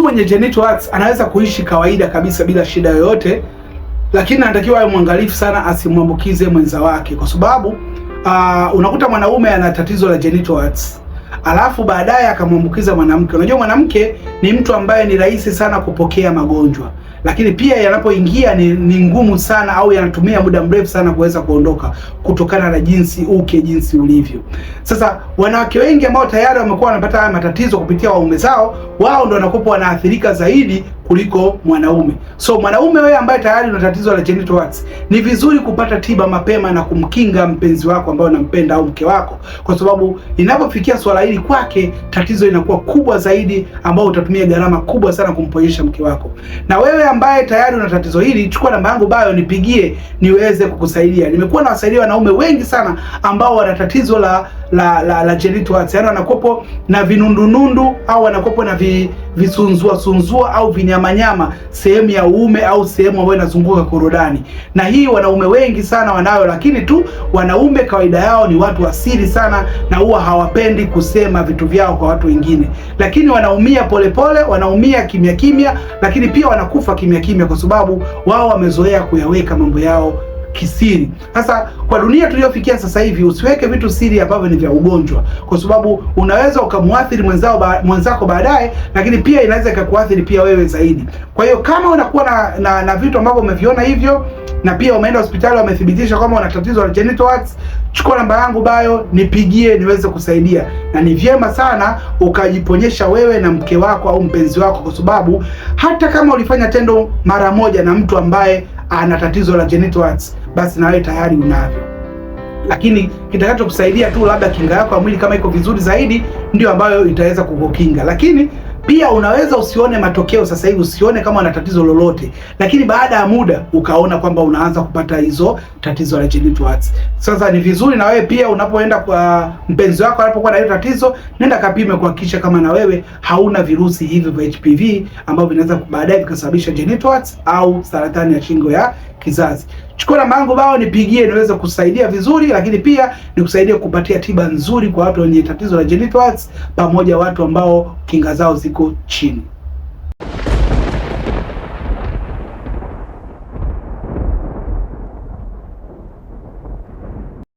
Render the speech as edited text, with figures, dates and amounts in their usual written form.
mwenye genital warts anaweza kuishi kawaida kabisa bila shida yoyote, lakini anatakiwa awe mwangalifu sana asimwambukize mwenza wake, kwa sababu unakuta mwanaume ana tatizo la genital warts alafu baadaye akamwambukiza mwanamke. Unajua mwanamke ni mtu ambaye ni rahisi sana kupokea magonjwa, lakini pia yanapoingia ni ngumu sana, au yanatumia muda mrefu sana kuweza kuondoka kutokana na jinsi ulivyo. Sasa wanawake wengi ambao tayari wamekuwa wanapata haya matatizo kupitia waume zao, wao ndio wanakuwa wanaathirika zaidi kuliko mwanaume. So mwanaume wewe ambaye tayari una tatizo la genital warts, ni vizuri kupata tiba mapema na kumkinga mpenzi wako ambaye unampenda au mke wako, kwa sababu inapofikia swala hili kwake, tatizo linakuwa kubwa zaidi, ambao utatumia gharama kubwa sana kumponyesha mke wako. Na wewe ambaye tayari una tatizo hili, chukua namba yangu bio, nipigie niweze kukusaidia. Nimekuwa nawasaidia wanaume wengi sana ambao wana tatizo la genital warts, yani wanakopo na vinundunundu au wanakopo na visunzua au vinyamanyama sehemu ya uume au sehemu ambayo inazunguka korodani. Na hii wanaume wengi sana wanayo, lakini tu wanaume kawaida yao ni watu asili sana, na huwa hawapendi kusema vitu vyao kwa watu wengine, lakini wanaumia polepole, wanaumia kimya kimya, lakini pia wanakufa kimya kimya, kwa sababu wao wamezoea kuyaweka mambo yao kisiri. Sasa kwa dunia tuliyofikia sasa hivi, usiweke vitu siri ambavyo ni vya ugonjwa, kwa sababu unaweza ukamwathiri mwenzako baadaye, lakini pia inaweza ikakuathiri pia wewe zaidi. Kwa hiyo kama unakuwa na vitu ambavyo umeviona hivyo, na pia umeenda hospitali wamethibitisha kwamba una tatizo la genital warts, chukua namba yangu bio, nipigie niweze kusaidia. Na ni vyema sana ukajiponyesha wewe na mke wako au mpenzi wako, kwa sababu hata kama ulifanya tendo mara moja na mtu ambaye ana tatizo la genital warts, basi na wewe tayari unavyo. Lakini kitakacho kusaidia tu labda kinga yako ya mwili kama iko vizuri zaidi, ndio ambayo itaweza kukukinga. Lakini pia unaweza usione matokeo sasa hivi, usione kama una tatizo lolote, lakini baada ya muda ukaona kwamba unaanza kupata hizo tatizo la genital warts. Sasa ni vizuri na wewe pia unapoenda kwa mpenzi wako anapokuwa na hiyo tatizo, nenda kapime kuhakikisha kama na wewe hauna virusi hivi vya HPV ambavyo vinaweza baadaye vikasababisha genital warts au saratani ya shingo ya kizazi. Chukua namba yangu bao, nipigie niweze kusaidia vizuri, lakini pia nikusaidie kupatia tiba nzuri kwa watu wenye tatizo la genital warts, pamoja watu ambao kinga zao ziko chini.